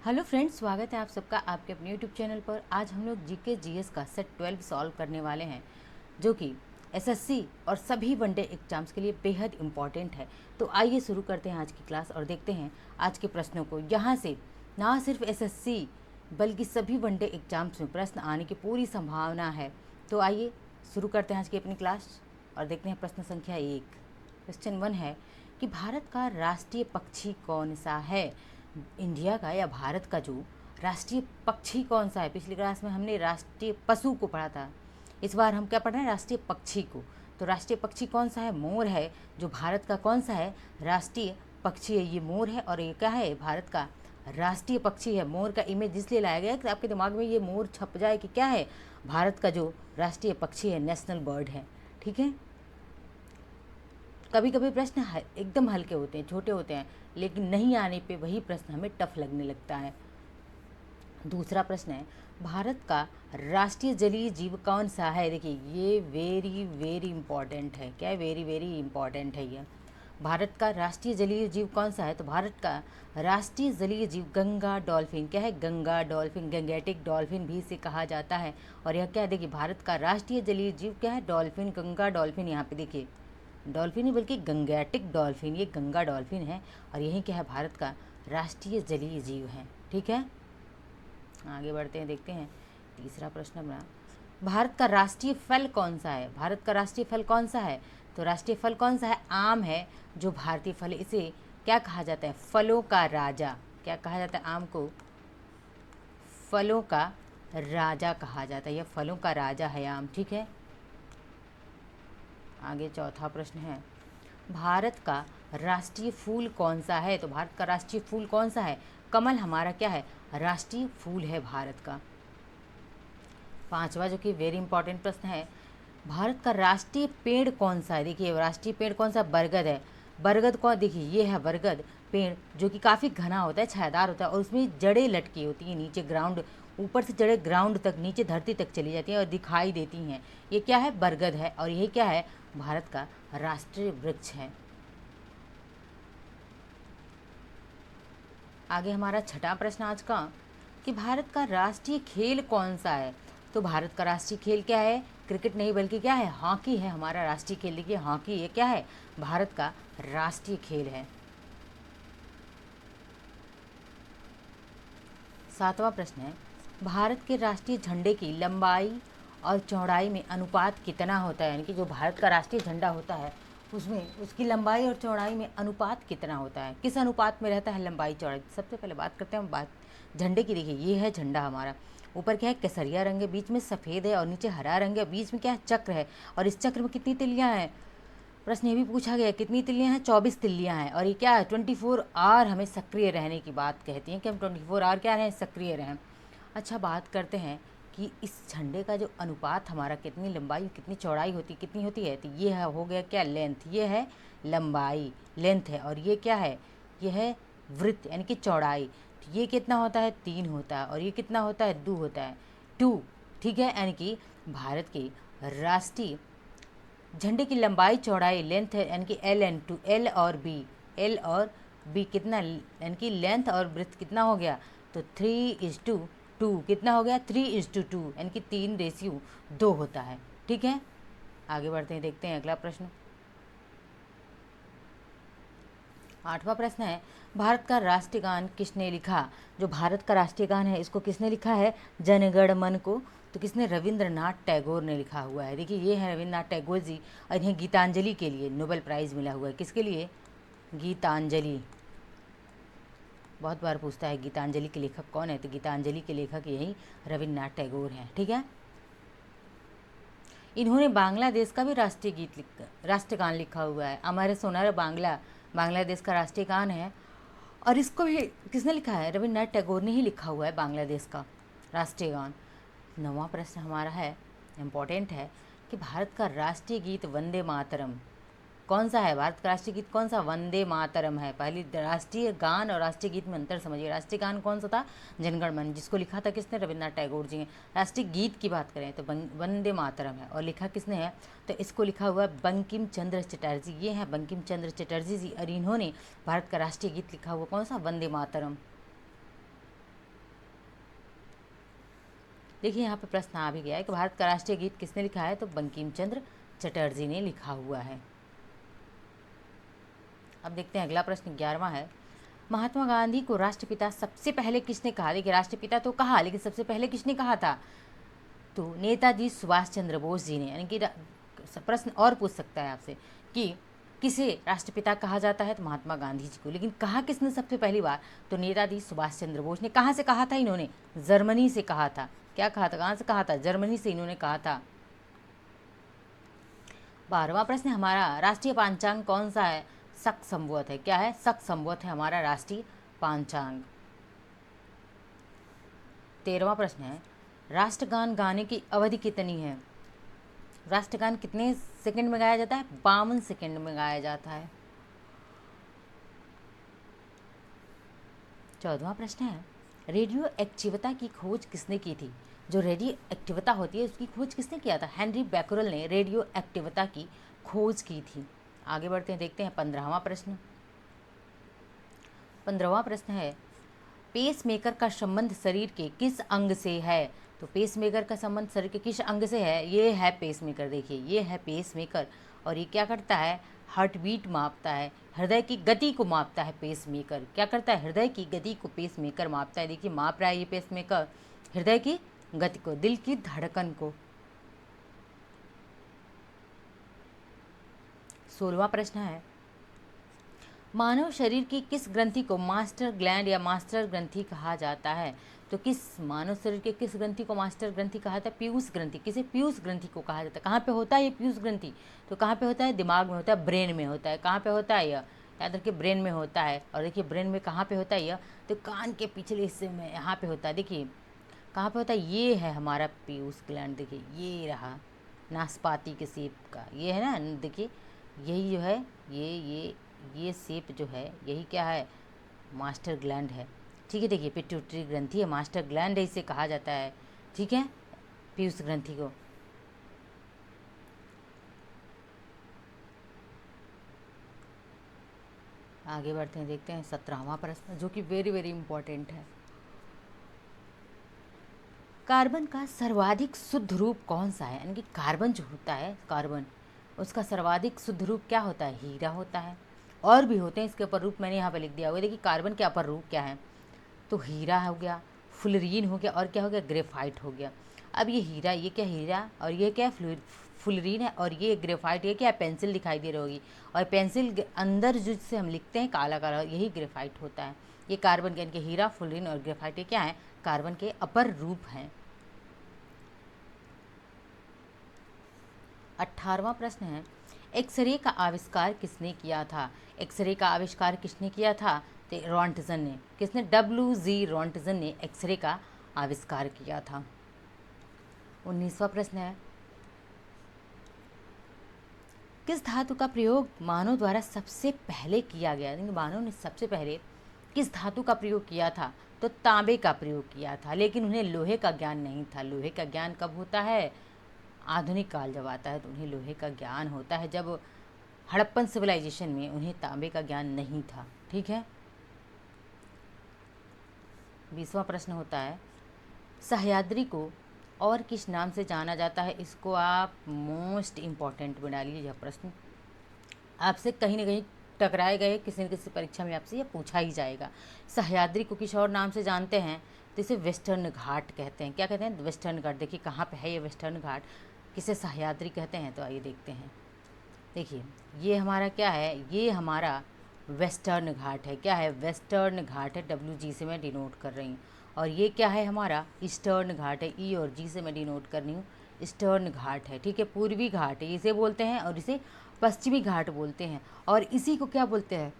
Hello friends, स्वागत है आप सबका आपके अपने यूट्यूब चैनल पर। आज हम लोग जीके जीएस का सेट 12 सॉल्व करने वाले हैं, जो कि एसएससी और सभी वनडे एग्जाम्स के लिए बेहद इम्पॉर्टेंट है। तो आइए शुरू करते हैं आज की क्लास और देखते हैं आज के प्रश्नों को। यहाँ से ना सिर्फ एसएससी बल्कि सभी वनडे एग्जाम्स में प्रश्न आने की पूरी संभावना है। तो आइए शुरू करते हैं आज की अपनी क्लास और देखते हैं प्रश्न संख्या 1। क्वेश्चन 1 है कि भारत का राष्ट्रीय पक्षी कौन सा है। इंडिया का या भारत का जो राष्ट्रीय पक्षी कौन सा है। पिछली क्लास में हमने राष्ट्रीय पशु को पढ़ा था, इस बार हम क्या पढ़ रहे हैं, राष्ट्रीय पक्षी को। तो राष्ट्रीय पक्षी कौन सा है, मोर है। जो भारत का कौन सा है राष्ट्रीय पक्षी है, ये मोर है। और ये क्या है, भारत का राष्ट्रीय पक्षी है। मोर का इमेज इसलिए लाया गया है कि आपके दिमाग में ये मोर छप जाए कि क्या है, भारत का जो राष्ट्रीय पक्षी है, नेशनल बर्ड है। ठीक है। कभी कभी प्रश्न एकदम हल्के होते हैं, छोटे होते हैं, लेकिन नहीं आने पे वही प्रश्न हमें टफ लगने लगता है। दूसरा प्रश्न है, भारत का राष्ट्रीय जलीय जीव कौन सा है। देखिए ये वेरी वेरी इंपॉर्टेंट है। क्या है, वेरी वेरी इंपॉर्टेंट है ये। भारत का राष्ट्रीय जलीय जीव कौन सा है, तो भारत का राष्ट्रीय जलीय जीव गंगा डॉल्फिन। क्या है, गंगा डॉल्फिन, गंगेटिक डॉल्फिन भी इसे कहा जाता है। और यह क्या है, देखिए भारत का राष्ट्रीय जलीय जीव क्या है, डॉल्फिन, गंगा डॉल्फिन। यहाँ पे देखिए डॉल्फिन ही बल्कि गंगेटिक डॉल्फिन, ये गंगा डॉल्फिन है। और यही क्या है, भारत का राष्ट्रीय जलीय जीव है। ठीक है, आगे बढ़ते हैं, देखते हैं तीसरा प्रश्न अपना। भारत का राष्ट्रीय फल कौन सा है। भारत का राष्ट्रीय फल कौन सा है, तो राष्ट्रीय फल कौन सा है, आम है। जो भारतीय फल, इसे क्या कहा जाता है, फलों का राजा। क्या कहा जाता है, आम को फलों का राजा कहा जाता है। यह फलों का राजा है आम। ठीक है, आगे चौथा प्रश्न है, भारत का राष्ट्रीय फूल कौन सा है। तो भारत का राष्ट्रीय फूल कौन सा है, कमल हमारा क्या है, राष्ट्रीय फूल है भारत का। पांचवा जो कि वेरी इंपॉर्टेंट प्रश्न है, भारत का राष्ट्रीय पेड़ कौन सा है। देखिए राष्ट्रीय पेड़ कौन सा, बरगद है। बरगद को देखिए, ये है बरगद पेड़, जो कि काफ़ी घना होता है, छायादार होता है, और उसमें जड़ें लटकी होती हैं नीचे ग्राउंड, ऊपर से जड़ें ग्राउंड तक, नीचे धरती तक चली जाती हैं और दिखाई देती हैं। ये क्या है, बरगद है। और ये क्या है, भारत का राष्ट्रीय वृक्ष है। आगे हमारा छठा प्रश्न आज का, कि भारत का राष्ट्रीय खेल कौन सा है। तो भारत का राष्ट्रीय खेल क्या है, क्रिकेट नहीं बल्कि क्या है, हॉकी है हमारा राष्ट्रीय खेल। देखिए हॉकी, ये क्या है, भारत का राष्ट्रीय खेल है। सातवां प्रश्न है, भारत के राष्ट्रीय झंडे की लंबाई और चौड़ाई में अनुपात कितना होता है। यानी कि जो भारत का राष्ट्रीय झंडा होता है उसमें उसकी लंबाई और चौड़ाई में अनुपात कितना होता है, किस अनुपात में रहता है लंबाई चौड़ाई। सबसे पहले बात करते हैं हम बात झंडे की। देखिए ये है झंडा हमारा, ऊपर क्या है, केसरिया रंग है, बीच में सफ़ेद है और नीचे हरा रंग है, बीच में क्या है, चक्र है। और इस चक्र में कितनी तिल्लियाँ हैं, प्रश्न ये भी पूछा गया कितनी तिल्लियाँ हैं, 24 तिल्लियाँ हैं। और ये क्या है, 24 आवर हमें सक्रिय रहने की बात कहती हैं, कि हम 24 आवर क्या रहें, सक्रिय रहें। अच्छा, बात करते हैं कि इस झंडे का जो अनुपात हमारा, कितनी लंबाई कितनी चौड़ाई होती, कितनी होती है, तो ये है, हो गया क्या, लेंथ। ये है लंबाई, लेंथ है। और ये क्या है, ये है वृत्त यानी कि चौड़ाई। तो ये कितना होता है, 3 होता है। और ये कितना होता है, 2 होता है, 2। ठीक है, यानी कि भारत के राष्ट्रीय झंडे की लंबाई चौड़ाई लेंथ है, यानी कि एल एन टू एल और बी, एल और बी कितना, यानी कि लेंथ और ब्रेथ कितना हो गया, तो 3:2 कितना हो गया, 3:2, यानी कि 3:2 होता है। ठीक है, आगे बढ़ते हैं, देखते हैं अगला प्रश्न। आठवां प्रश्न है, भारत का राष्ट्रीय गान किसने लिखा। जो भारत का राष्ट्रीय गान है इसको किसने लिखा है, जनगण मन को। तो किसने, रविंद्रनाथ टैगोर ने लिखा हुआ है। देखिए ये है रविंद्रनाथ टैगोर जी, और इन्हें गीतांजलि के लिए नोबेल प्राइज़ मिला हुआ है। किसके लिए, गीतांजलि। बहुत बार पूछता है गीतांजलि के लेखक कौन है, तो गीतांजलि के लेखक यही रविंद्रनाथ टैगोर हैं। ठीक है, इन्होंने बांग्लादेश का भी राष्ट्रीय गीत राष्ट्रगान लिखा हुआ है, अमर सोनार बांग्ला, बांग्लादेश का राष्ट्रीय गान है। और इसको भी किसने लिखा है, रविंद्रनाथ टैगोर ने ही लिखा हुआ है, बांग्लादेश का राष्ट्रीय गान। नौवां प्रश्न हमारा है, इम्पोर्टेंट है, कि भारत का राष्ट्रीय गीत वंदे मातरम कौन सा है। भारत का राष्ट्रीय गीत कौन सा, वंदे मातरम है। पहली राष्ट्रीय गान और राष्ट्रीय गीत में अंतर समझिए। राष्ट्रीय गान कौन सा था, जनगण मन, जिसको लिखा था किसने, रविंद्रनाथ टैगोर जी ने। राष्ट्रीय गीत की बात करें तो वंदे मातरम है, और लिखा किसने है, तो इसको लिखा हुआ है बंकिम चंद्र चटर्जी। ये है बंकिम चंद्र चटर्जी जी, और इन्होंने भारत का राष्ट्रीय गीत लिखा हुआ कौन सा, वंदे मातरम। देखिए यहाँ पे प्रश्न आ भी गया है कि भारत का राष्ट्रीय गीत किसने लिखा है, तो बंकिम चंद्र चटर्जी ने लिखा हुआ है। अब देखते हैं अगला प्रश्न 11वां है, महात्मा गांधी को राष्ट्रपिता सबसे पहले किसने कहा। देखिए राष्ट्रपिता तो कहा, लेकिन सबसे पहले किसने कहा था, तो नेताजी सुभाष चंद्र बोस जी ने। यानी कि प्रश्न और पूछ सकता है आपसे कि किसे राष्ट्रपिता कहा जाता है, तो महात्मा गांधी जी को। लेकिन कहा किसने सबसे पहली बार, तो नेताजी सुभाष चंद्र बोस ने। कहाँ से कहा था इन्होंने, जर्मनी से कहा था। क्या कहा था, कहाँ से कहा था, जर्मनी से इन्होंने कहा था। 12वां प्रश्न हमारा, राष्ट्रीय पांचांग कौन सा है, शक संवत है। क्या है, शक संवत है हमारा राष्ट्रीय पांचांग। 13वां प्रश्न है, राष्ट्रगान गाने की अवधि कितनी है। राष्ट्रगान कितने सेकंड में गाया जाता है, 52 सेकंड में गाया जाता है। 14वां प्रश्न है, रेडियो एक्टिविता की खोज किसने की थी। जो रेडियो एक्टिविता होती है उसकी खोज किसने किया था, हेनरी बैकरल ने रेडियो एक्टिविता की खोज की थी। आगे बढ़ते हैं, देखते हैं 15वां प्रश्न। 15वां प्रश्न है, पेसमेकर का संबंध शरीर के किस अंग से है। तो पेसमेकर का संबंध शरीर के किस अंग से है, ये है पेसमेकर। देखिए ये है पेसमेकर, और ये क्या करता है, हार्ट बीट मापता है, हृदय की गति को मापता है पेसमेकर। क्या करता है, हृदय की गति को पेसमेकर मापता है। देखिए माप रहा है ये पेसमेकर हृदय की गति को, दिल की धड़कन को। 16वां प्रश्न है, मानव शरीर की किस ग्रंथि को मास्टर ग्लैंड या मास्टर ग्रंथि कहा जाता है। तो किस मानव शरीर के किस ग्रंथि को मास्टर ग्रंथि कहा जाता है, पीयूष ग्रंथि। किसे, पीयूष ग्रंथि को कहा जाता है। कहाँ पे होता है ये पीयूष ग्रंथि, तो कहाँ पे होता है, दिमाग में होता है, ब्रेन में होता है। कहाँ पे होता है यह, याद रखिए ब्रेन में होता है। और देखिए ब्रेन में कहाँ पे होता है यह, तो कान के पिछले हिस्से में यहाँ पे होता है। देखिए कहाँ पे होता है, ये है हमारा पीयूष ग्लैंड। देखिए ये रहा नाशपाती के शेप का, ये है ना, देखिए यही जो है, ये शेप जो है यही क्या है, मास्टर ग्लैंड है। ठीक है, देखिए पिट्यूटरी ग्रंथि है, मास्टर ग्लैंड है, इसे कहा जाता है। ठीक है, पीयूष ग्रंथि को। आगे बढ़ते हैं, देखते हैं 17वां प्रश्न, जो कि वेरी वेरी इंपॉर्टेंट है। कार्बन का सर्वाधिक शुद्ध रूप कौन सा है। यानी कि कार्बन जो होता है, कार्बन उसका सर्वाधिक शुद्ध रूप क्या होता है, हीरा होता है। और भी होते हैं इसके अपर रूप, मैंने यहाँ पे लिख दिया हुआ है। देखिए कार्बन के अपर रूप क्या है, तो हीरा हो गया, फुलरीन हो गया, और क्या हो गया, ग्रेफाइट हो गया। अब ये हीरा, ये क्या हीरा, और ये क्या फुलरीन है, और ये ग्रेफाइट, ये क्या पेंसिल दिखाई दे रही होगी। और पेंसिल के अंदर जिससे हम लिखते हैं काला काला, यही ग्रेफाइट होता है। ये कार्बन के, इनके हीरा, फुलरीन और ग्रेफाइट ये क्या है, कार्बन के अपर रूप हैं। 18वां प्रश्न है, एक्सरे का आविष्कार किसने किया था। एक्सरे का आविष्कार किसने किया था, तो रॉन्टजन ने। किसने, WG रॉन्टजन ने एक्सरे का आविष्कार किया था। 19वां प्रश्न है, किस धातु का प्रयोग मानव द्वारा सबसे पहले किया गया। मानव ने सबसे पहले किस धातु का प्रयोग किया था, तो तांबे का प्रयोग किया था। लेकिन उन्हें लोहे का ज्ञान नहीं था। लोहे का ज्ञान कब होता है, आधुनिक काल जब आता है तो उन्हें लोहे का ज्ञान होता है। जब हड़प्पन सिविलाइजेशन में उन्हें तांबे का ज्ञान नहीं था। ठीक है, 20वां प्रश्न होता है, सह्याद्री को और किस नाम से जाना जाता है। इसको आप मोस्ट इम्पॉर्टेंट बना लीजिए। यह प्रश्न आपसे कहीं ना कहीं टकराए गए, किसी न किसी परीक्षा में आपसे यह पूछा ही जाएगा। सह्याद्री को किस और नाम से जानते हैं, तो इसे वेस्टर्न घाट कहते हैं। क्या कहते हैं, वेस्टर्न घाट। देखिए कहाँ पे है ये वेस्टर्न घाट, किसे सह्याद्री कहते हैं, तो आइए देखते हैं। देखिए ये हमारा क्या है, ये हमारा वेस्टर्न घाट है। क्या है, वेस्टर्न घाट है, WG से मैं डिनोट कर रही हूँ। और ये क्या है, हमारा ईस्टर्न घाट है, E और G से मैं डिनोट कर रही हूँ। ईस्टर्न घाट है, ठीक है, पूर्वी घाट है इसे बोलते हैं, और इसे पश्चिमी घाट बोलते हैं। और इसी को क्या बोलते हैं,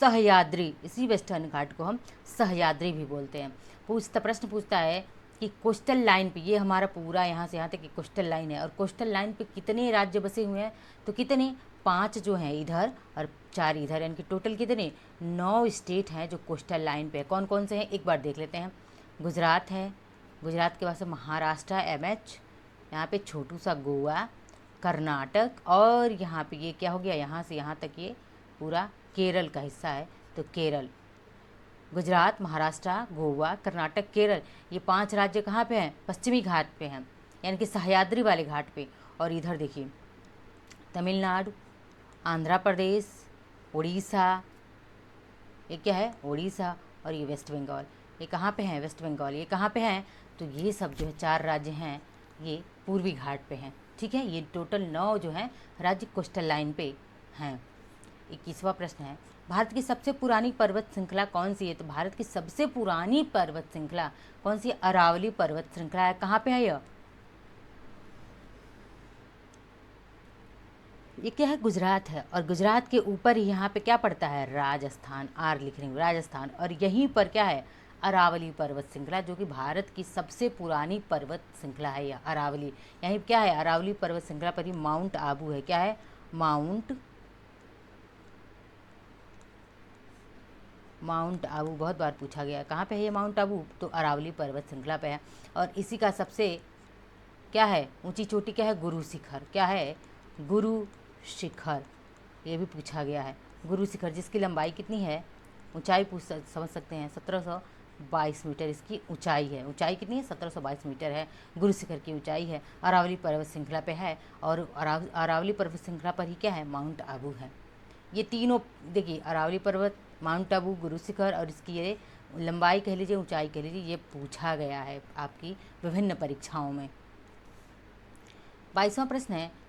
सह्याद्री। इसी वेस्टर्न घाट को हम सह्याद्री भी बोलते हैं। प्रश्न पूछता है कि कोस्टल लाइन पे, ये हमारा पूरा यहाँ से यहाँ तक की कोस्टल लाइन है, और कोस्टल लाइन पे कितने राज्य बसे हुए हैं, तो कितने, 5 जो हैं इधर और 4 इधर, यानी कि टोटल कितने, 9 स्टेट हैं जो कोस्टल लाइन पे है। कौन कौन से हैं, एक बार देख लेते हैं। गुजरात है, गुजरात के बाद से महाराष्ट्र, MH, यहाँ पे छोटू सा गोवा, कर्नाटक, और यहाँ पे ये क्या हो गया, यहाँ से यहाँ तक ये पूरा केरल का हिस्सा है, तो केरल। गुजरात, महाराष्ट्र, गोवा, कर्नाटक, केरल, ये 5 राज्य कहाँ पे हैं? पश्चिमी घाट पे हैं, यानी कि सह्याद्री वाले घाट पे। और इधर देखिए तमिलनाडु, आंध्र प्रदेश, उड़ीसा, ये क्या है? उड़ीसा। और ये वेस्ट बंगाल, ये कहाँ पे हैं? वेस्ट बंगाल, ये कहाँ पे हैं? तो ये सब जो है 4 राज्य हैं, ये पूर्वी घाट पे हैं। ठीक है, ये टोटल 9 जो हैं राज्य कोस्टल लाइन पे हैं। 21वां प्रश्न है, भारत की सबसे पुरानी पर्वत श्रृंखला कौन सी है? तो भारत की सबसे पुरानी पर्वत श्रृंखला कौन सी है? अरावली पर्वत श्रृंखला है। कहाँ पे है यह? ये क्या है? गुजरात है। और गुजरात के ऊपर ही यहाँ पे क्या पड़ता है? राजस्थान। आर लिख रही हूँ, राजस्थान। और यहीं पर क्या है? अरावली पर्वत श्रृंखला, जो कि भारत की सबसे पुरानी पर्वत श्रृंखला है यह अरावली। यहीं क्या है? अरावली पर्वत श्रृंखला पर ही माउंट आबू है। क्या है? माउंट आबू बहुत बार पूछा गया। कहाँ पे है ये माउंट आबू? तो अरावली पर्वत श्रृंखला पे है। और इसी का सबसे क्या है? ऊंची चोटी क्या है? गुरु शिखर। क्या है? गुरु शिखर, ये भी पूछा गया है। गुरु शिखर जिसकी लंबाई कितनी है? ऊंचाई समझ सकते हैं 1722 मीटर इसकी ऊंचाई है। ऊंचाई कितनी है? 1722 मीटर है गुरु शिखर की ऊंचाई है। अरावली पर्वत श्रृंखला पे है। और अरावली पर्वत श्रृंखला पर ही क्या है? माउंट आबू है। ये तीनों देखिए, अरावली पर्वत, माउंट आबू, गुरु शिखर, और इसकी ये लंबाई कह लीजिए, ऊंचाई कह लीजिए, ये पूछा गया है आपकी विभिन्न परीक्षाओं में। 22वां प्रश्न है,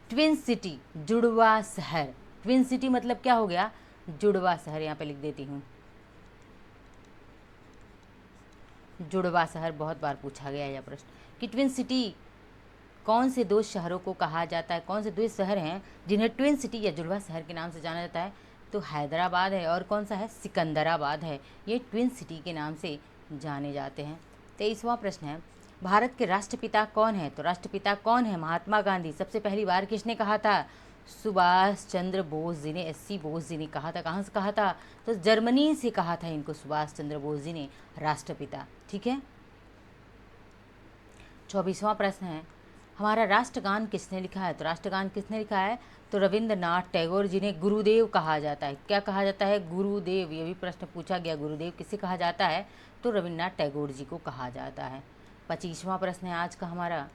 ट्विन सिटी, जुड़वा शहर। ट्विन सिटी मतलब क्या हो गया? जुड़वा शहर। यहाँ पे लिख देती हूँ, जुड़वा शहर। बहुत बार पूछा गया यह प्रश्न कि ट्विन सिटी कौन से 2 शहरों को कहा जाता है? कौन से 2 शहर हैं जिन्हें ट्विन सिटी या जुड़वा शहर के नाम से जाना जाता है? तो हैदराबाद है, और कौन सा है? सिकंदराबाद है। ये ट्विन सिटी के नाम से जाने जाते हैं। 23वां प्रश्न है, भारत के राष्ट्रपिता कौन है? तो राष्ट्रपिता कौन है? महात्मा गांधी। सबसे पहली बार किसने कहा था? सुभाष चंद्र बोस जी ने, एससी बोस जी ने कहा था। कहाँ से कहा था? तो जर्मनी से कहा था इनको सुभाष चंद्र बोस जी ने राष्ट्रपिता। ठीक है। 24वां प्रश्न है, हमारा राष्ट्रगान किसने लिखा है? तो राष्ट्रगान किसने लिखा है? तो रविंद्रनाथ टैगोर जी ने। गुरुदेव कहा जाता है। क्या कहा जाता है? गुरुदेव। ये भी प्रश्न पूछा गया, गुरुदेव किसे कहा जाता है? तो रविंद्रनाथ टैगोर जी को कहा जाता है। 25वां प्रश्न है आज का हमारा,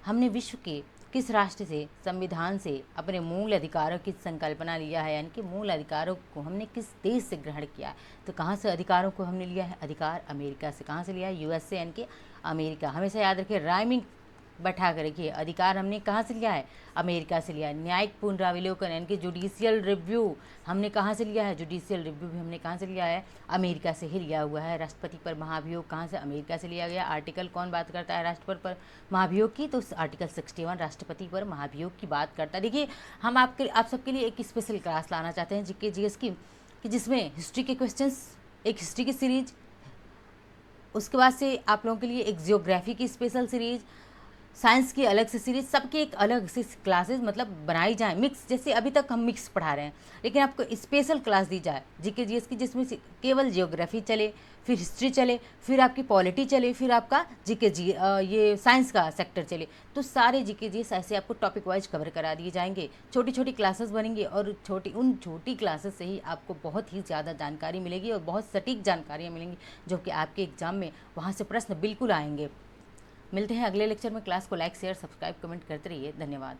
हमने विश्व के किस राष्ट्र से, संविधान से अपने मूल अधिकारों की संकल्पना लिया है? यानी कि मूल अधिकारों को हमने किस देश से ग्रहण किया है? तो कहाँ से अधिकारों को हमने लिया है? अधिकार अमेरिका से। कहाँ से लिया है? यूएस से, यानी कि अमेरिका। हमेशा याद रखिए, राइमिंग बैठा कर रखिए। अधिकार हमने कहाँ से लिया है? अमेरिका से लिया है। न्यायिक पुनरावलोकन यानी कि जुडिशियल रिव्यू हमने कहाँ से लिया है? जुडिशियल रिव्यू भी हमने कहाँ से लिया है? अमेरिका से ही लिया हुआ है। राष्ट्रपति पर महाभियोग कहाँ से? अमेरिका से लिया गया। आर्टिकल कौन बात करता है राष्ट्रपति पर महाभियोग की? तो आर्टिकल 61 राष्ट्रपति पर महाभियोग की बात करता है। देखिए, हम आप सबके लिए एक स्पेशल क्लास लाना चाहते हैं जीके जीएस की, कि जिसमें हिस्ट्री के क्वेश्चंस, एक हिस्ट्री की सीरीज, उसके बाद से आप लोगों के लिए एक जियोग्राफी की स्पेशल सीरीज, साइंस की अलग से सीरीज, सबकी एक अलग से क्लासेस मतलब बनाई जाए मिक्स। जैसे अभी तक हम मिक्स पढ़ा रहे हैं, लेकिन आपको स्पेशल क्लास दी जाए जीके जीएस की, जिसमें केवल जियोग्राफी चले, फिर हिस्ट्री चले, फिर आपकी पॉलिटी चले, फिर आपका जीके ये साइंस का सेक्टर चले। तो सारे जीके जीएस ऐसे आपको टॉपिक वाइज कवर करा दिए जाएंगे। छोटी छोटी क्लासेस बनेंगी, और उन छोटी क्लासेस से ही आपको बहुत ही ज़्यादा जानकारी मिलेगी, और बहुत सटीक जानकारियाँ मिलेंगी, जो कि आपके एग्जाम में वहाँ से प्रश्न बिल्कुल आएंगे। मिलते हैं अगले लेक्चर में। क्लास को लाइक, शेयर, सब्सक्राइब, कमेंट करते रहिए। धन्यवाद।